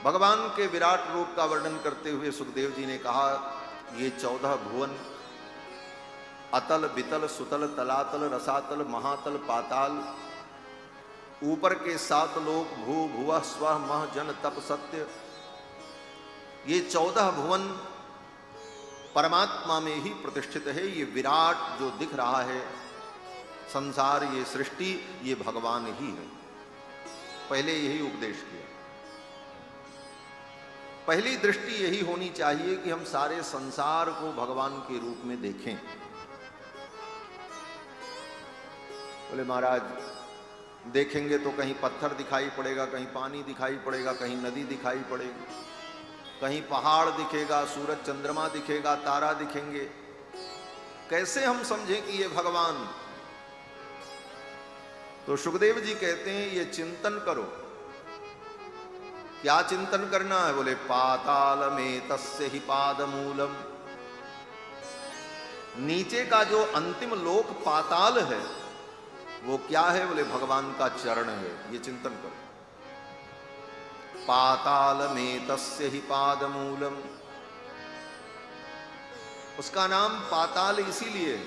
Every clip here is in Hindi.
भगवान के विराट रूप का वर्णन करते हुए सुखदेव जी ने कहा, ये 14 भुवन, अतल बितल सुतल तलातल रसातल महातल पाताल, ऊपर के 7 लोक भू भुवः स्वः मह जन तप सत्य, ये 14 भुवन परमात्मा में ही प्रतिष्ठित है। ये विराट जो दिख रहा है संसार, ये सृष्टि, ये भगवान ही है। पहले यही उपदेश किया। पहली दृष्टि यही होनी चाहिए कि हम सारे संसार को भगवान के रूप में देखें। बोले महाराज देखेंगे तो कहीं पत्थर दिखाई पड़ेगा, कहीं पानी दिखाई पड़ेगा, कहीं नदी दिखाई पड़ेगी, कहीं पहाड़ दिखेगा, सूरज चंद्रमा दिखेगा, तारा दिखेंगे। कैसे हम समझें कि ये भगवान? तो सुखदेव जी कहते हैं ये चिंतन करो। क्या चिंतन करना है? बोले पाताल में तस्य ही पाद मूलम, नीचे का जो अंतिम लोक पाताल है वो क्या है? बोले भगवान का चरण है। ये चिंतन करो। पाताल में तस्य ही पाद मूलम, उसका नाम पाताल इसीलिए,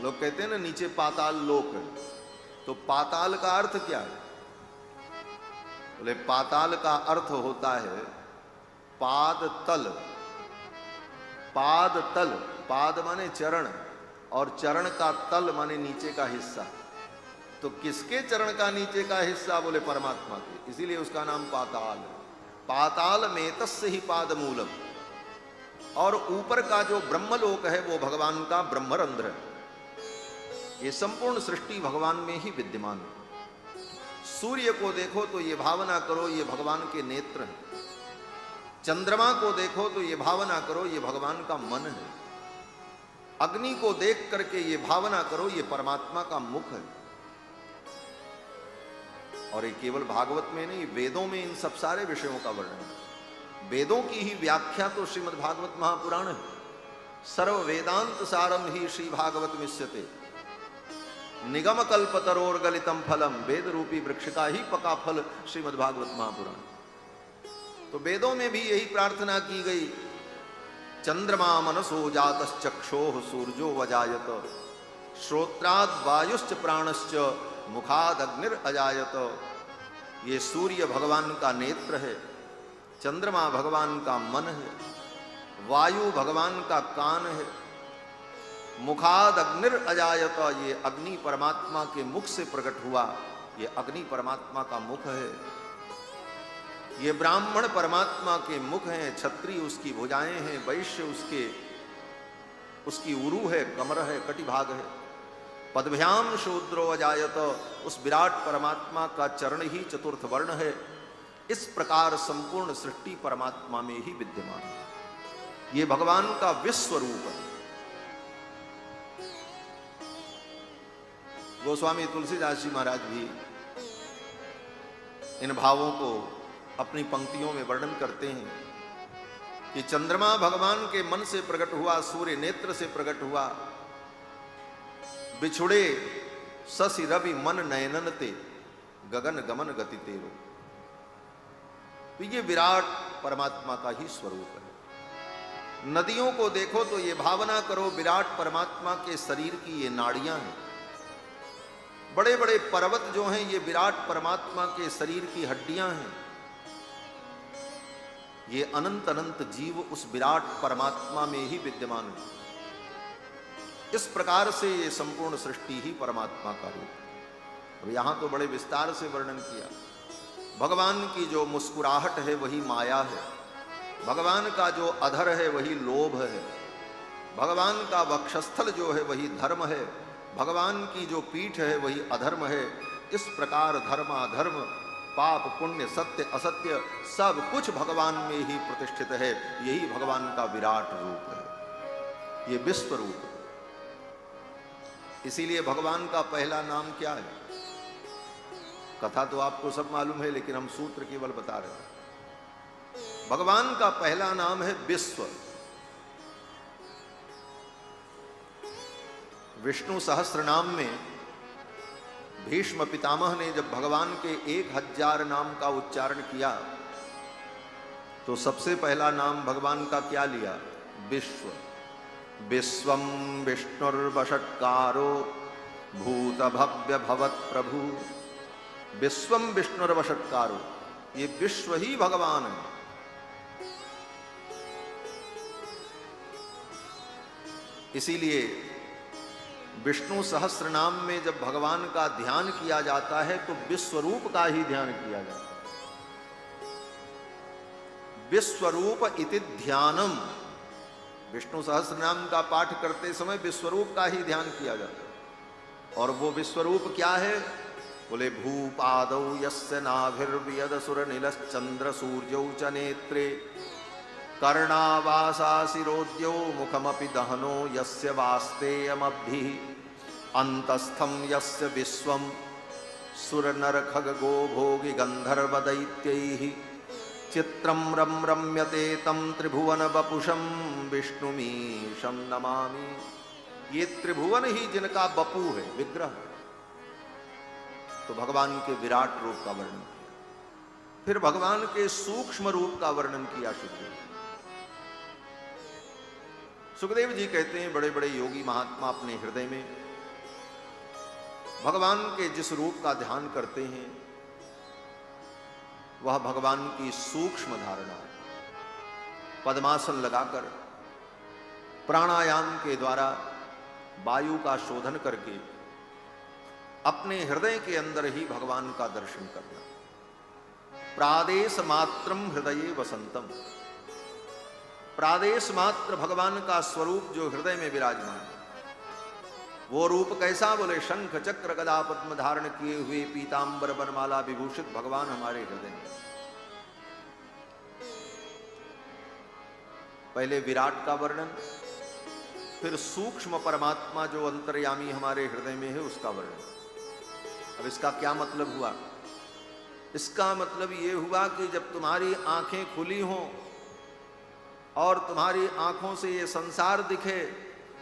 लोग कहते हैं ना नीचे पाताल लोक है, तो पाताल का अर्थ क्या है? बोले पाताल का अर्थ होता है पाद तल। पाद तल, पाद माने चरण, और चरण का तल माने नीचे का हिस्सा। तो किसके चरण का नीचे का हिस्सा? बोले परमात्मा के, इसीलिए उसका नाम पाताल है। पाताल में तस्य ही पाद मूलम, और ऊपर का जो ब्रह्मलोक है वो भगवान का ब्रह्मरंध्र है। ये संपूर्ण सृष्टि भगवान में ही विद्यमान है। सूर्य को देखो तो ये भावना करो ये भगवान के नेत्र हैं। चंद्रमा को देखो तो ये भावना करो ये भगवान का मन है। अग्नि को देख करके ये भावना करो ये परमात्मा का मुख है। और ये केवल भागवत में नहीं, वेदों में इन सब सारे विषयों का वर्णन है। वेदों की ही व्याख्या तो श्रीमद् भागवत महापुराण है। सर्व वेदांत सारम ही श्री भागवत मिश्यते, निगम कल्पतरोर गलितम फलम, वेद रूपी वृक्ष का ही पका फल श्रीमद् भागवत महापुराण। तो वेदों में भी यही प्रार्थना की गई, चंद्रमा मनसो जातश्चक्षोः सूर्यो वजायत, श्रोत्राद वायुश्च प्राणश्च मुखाद अग्निर अजायत। ये सूर्य भगवान का नेत्र है, चंद्रमा भगवान का मन है, वायु भगवान का कान है, मुखाद अग्निर अजायत, ये अग्नि परमात्मा के मुख से प्रकट हुआ, ये अग्नि परमात्मा का मुख है। ये ब्राह्मण परमात्मा के मुख हैं, क्षत्रिय उसकी भुजाएं हैं, वैश्य उसकी उरु है, कमर है, कटिभाग है। पदभ्याम शूद्रो अजायत, उस विराट परमात्मा का चरण ही चतुर्थ वर्ण है। इस प्रकार संपूर्ण सृष्टि परमात्मा में ही विद्यमान है। ये भगवान का विश्व रूप है। गोस्वामी तुलसीदास जी महाराज भी इन भावों को अपनी पंक्तियों में वर्णन करते हैं कि चंद्रमा भगवान के मन से प्रकट हुआ, सूर्य नेत्र से प्रकट हुआ, बिछुड़े शशि रवि मन नयनन ते, गगन गमन गति तेरो। तो ये विराट परमात्मा का ही स्वरूप है। नदियों को देखो तो ये भावना करो विराट परमात्मा के शरीर की ये नाड़ियां हैं। बड़े बड़े पर्वत जो हैं ये विराट परमात्मा के शरीर की हड्डियां हैं। ये अनंत अनंत जीव उस विराट परमात्मा में ही विद्यमान है। इस प्रकार से ये संपूर्ण सृष्टि ही परमात्मा का रूप। अब यहां तो बड़े विस्तार से वर्णन किया। भगवान की जो मुस्कुराहट है वही माया है, भगवान का जो अधर है वही लोभ है, भगवान का वक्षस्थल जो है वही धर्म है, भगवान की जो पीठ है वही अधर्म है। इस प्रकार धर्म अधर्म, पाप पुण्य, सत्य असत्य सब कुछ भगवान में ही प्रतिष्ठित है। यही भगवान का विराट रूप है, ये विश्व रूप है। इसीलिए भगवान का पहला नाम क्या है? कथा तो आपको सब मालूम है, लेकिन हम सूत्र केवल बता रहे हैं। भगवान का पहला नाम है विश्व। विष्णु सहस्त्र नाम में भीष्म पितामह ने जब भगवान के 1000 नाम का उच्चारण किया तो सबसे पहला नाम भगवान का क्या लिया? विश्व। विश्वम विष्णुर्वषट्कारो भूत भव्य भवत प्रभु। विश्वम विष्णुर्वषट्कारो, ये विश्व ही भगवान है। इसीलिए विष्णु सहस्त्र नाम में जब भगवान का ध्यान किया जाता है तो विश्वरूप का ही ध्यान किया जाता है। विश्वरूप इति ध्यानम, विष्णु सहस्त्र नाम का पाठ करते समय विश्वरूप का ही ध्यान किया जाता है। और वो विश्वरूप क्या है? बोले भूपादौ यस्य नाभिर्वियद सुर नीलश्चंद्र सूर्यौ च नेत्रे कर्णावासा शिरोद्यो मुखमपि दहनो यस्य वास्तेयमब्धिः अंतस्थं यस्य विश्वं सुरनरखगो भोगि गंधर्वदैत्यैः चित्रं रम रम्यते तं त्रिभुवन वपुषं विष्णुमीशं नमामि। ये त्रिभुवन ही जिनका बपू है, विग्रह। तो भगवान के विराट रूप का वर्णन किया, फिर भगवान के सूक्ष्म रूप का वर्णन किया सुखदेव। सुखदेव जी कहते हैं बड़े बड़े योगी महात्मा अपने हृदय में भगवान के जिस रूप का ध्यान करते हैं वह भगवान की सूक्ष्म धारणा है। पद्मासन लगाकर प्राणायाम के द्वारा वायु का शोधन करके अपने हृदय के अंदर ही भगवान का दर्शन करना। प्रादेश मात्रम हृदये वसंतम, प्रादेश मात्र भगवान का स्वरूप जो हृदय में विराजमान है। वो रूप कैसा? बोले शंख चक्र गदा पद्म धारण किए हुए पीतांबर बनमाला विभूषित भगवान हमारे हृदय में। पहले विराट का वर्णन, फिर सूक्ष्म परमात्मा जो अंतर्यामी हमारे हृदय में है उसका वर्णन। अब इसका क्या मतलब हुआ? इसका मतलब ये हुआ कि जब तुम्हारी आंखें खुली हों और तुम्हारी आंखों से ये संसार दिखे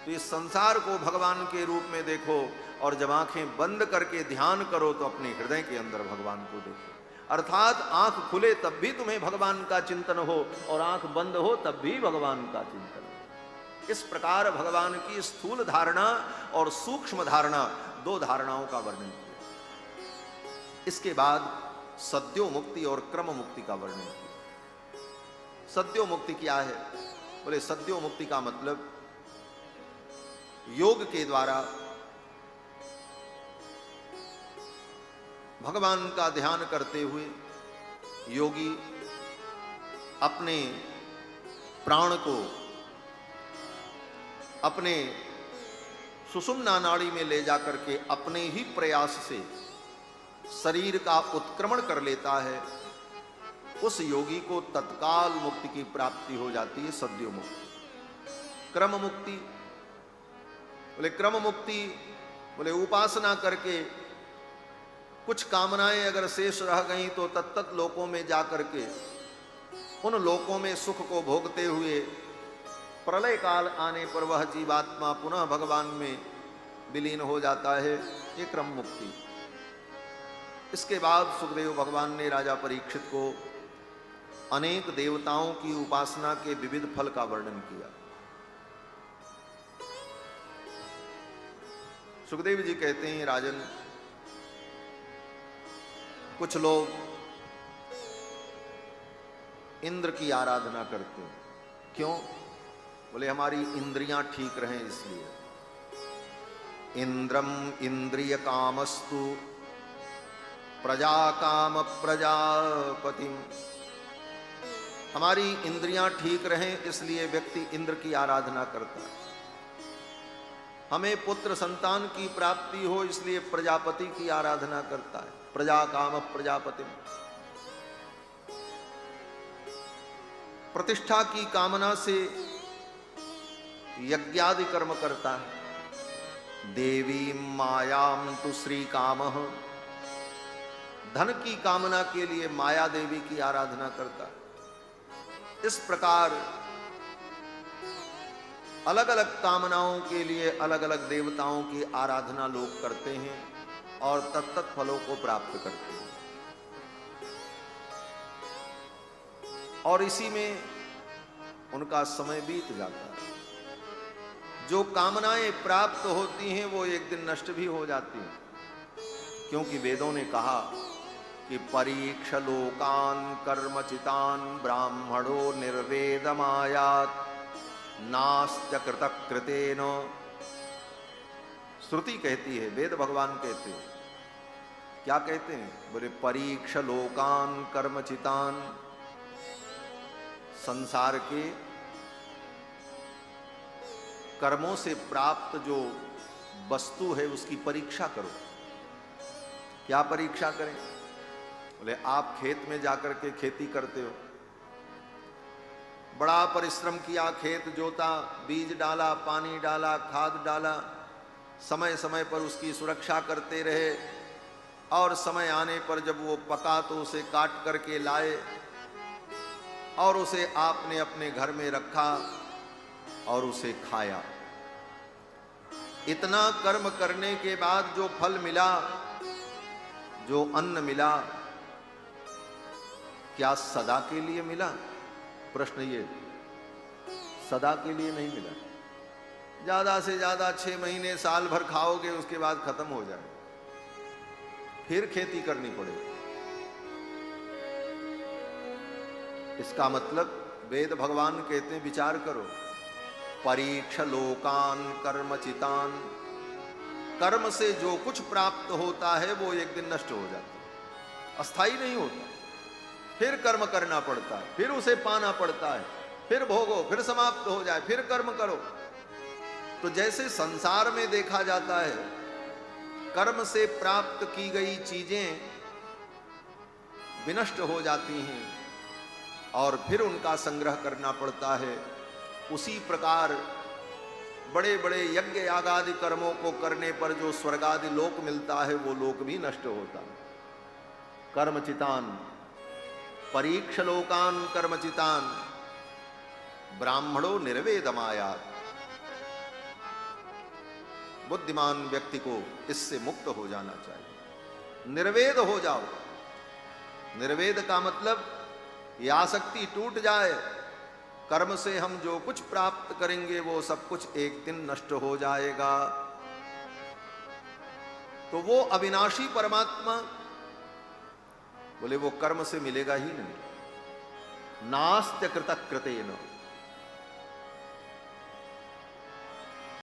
तो इस संसार को भगवान के रूप में देखो, और जब आंखें बंद करके ध्यान करो तो अपने हृदय के अंदर भगवान को देखो। अर्थात आंख खुले तब भी तुम्हें भगवान का चिंतन हो और आंख बंद हो तब भी भगवान का चिंतन हो। इस प्रकार भगवान की स्थूल धारणा और सूक्ष्म धारणा, दो धारणाओं का वर्णन किया। इसके बाद सद्यो मुक्ति और क्रम मुक्ति का वर्णन किया। सद्यो मुक्ति क्या है? बोले सद्यो मुक्ति का मतलब योग के द्वारा भगवान का ध्यान करते हुए योगी अपने प्राण को अपने सुषुम्ना नाड़ी में ले जाकर के अपने ही प्रयास से शरीर का उत्क्रमण कर लेता है। उस योगी को तत्काल मुक्ति की प्राप्ति हो जाती है, सद्यो मुक्ति। क्रम मुक्ति, बोले क्रम मुक्ति, बोले उपासना करके कुछ कामनाएं अगर शेष रह गई तो तत्त लोकों में जाकर के उन लोकों में सुख को भोगते हुए प्रलय काल आने पर वह जीवात्मा पुनः भगवान में विलीन हो जाता है। ये क्रम मुक्ति। इसके बाद सुखदेव भगवान ने राजा परीक्षित को अनेक देवताओं की उपासना के विविध फल का वर्णन किया। सुखदेव जी कहते हैं, राजन, कुछ लोग इंद्र की आराधना करते हैं। क्यों? बोले हमारी इंद्रियां ठीक रहें इसलिए। इंद्रम इंद्रिय कामस्तु प्रजा काम प्रजापतिम। हमारी इंद्रियां ठीक रहें इसलिए व्यक्ति इंद्र की आराधना करता है। हमें पुत्र संतान की प्राप्ति हो इसलिए प्रजापति की आराधना करता है। प्रजा काम प्रजापतिम। प्रतिष्ठा की कामना से यज्ञादि कर्म करता है। देवी मायाम तु श्री कामः। धन की कामना के लिए माया देवी की आराधना करता है। इस प्रकार अलग अलग कामनाओं के लिए अलग अलग देवताओं की आराधना लोग करते हैं और तत्त फलों को प्राप्त करते हैं। और इसी में उनका समय बीत जाता है। जो कामनाएं प्राप्त होती हैं वो एक दिन नष्ट भी हो जाती हैं, क्योंकि वेदों ने कहा कि परीक्ष लोकान कर्मचितान ब्राह्मणो निर्वेदमायात नास्त्य कृतक कृतेन। श्रुति कहती है, वेद भगवान कहते हैं, क्या कहते हैं? बोले परीक्ष लोकान कर्मचितान, संसार के कर्मों से प्राप्त जो वस्तु है उसकी परीक्षा करो। क्या परीक्षा करें? बोले आप खेत में जाकर के खेती करते हो, बड़ा परिश्रम किया, खेत जोता, बीज डाला, पानी डाला, खाद डाला, समय समय पर उसकी सुरक्षा करते रहे, और समय आने पर जब वो पका तो उसे काट करके लाए और उसे आपने अपने घर में रखा और उसे खाया। इतना कर्म करने के बाद जो फल मिला, जो अन्न मिला, क्या सदा के लिए मिला? प्रश्न ये, सदा के लिए नहीं मिला। ज्यादा से ज्यादा 6 महीने साल भर खाओगे, उसके बाद खत्म हो जाए, फिर खेती करनी पड़ेगी। इसका मतलब वेद भगवान कहते हैं विचार करो, परीक्ष लोकान कर्मचितान, कर्म से जो कुछ प्राप्त होता है वो एक दिन नष्ट हो जाता है, अस्थाई नहीं होता। फिर कर्म करना पड़ता है, फिर उसे पाना पड़ता है, फिर भोगो, फिर समाप्त हो जाए, फिर कर्म करो। तो जैसे संसार में देखा जाता है, कर्म से प्राप्त की गई चीजें विनष्ट हो जाती हैं और फिर उनका संग्रह करना पड़ता है। उसी प्रकार बड़े बड़े यज्ञ यागादि कर्मों को करने पर जो स्वर्गादि लोक मिलता है वो लोक भी नष्ट होता है। कर्मचितान परीक्ष लोकान कर्मचितान ब्राह्मणों निर्वेदमायात। बुद्धिमान व्यक्ति को इससे मुक्त हो जाना चाहिए, निर्वेद हो जाओ। निर्वेद का मतलब ये आसक्ति टूट जाए, कर्म से हम जो कुछ प्राप्त करेंगे वो सब कुछ एक दिन नष्ट हो जाएगा। तो वो अविनाशी परमात्मा, बोले वो कर्म से मिलेगा ही नहीं। नास्त्य कृतक कृतेन,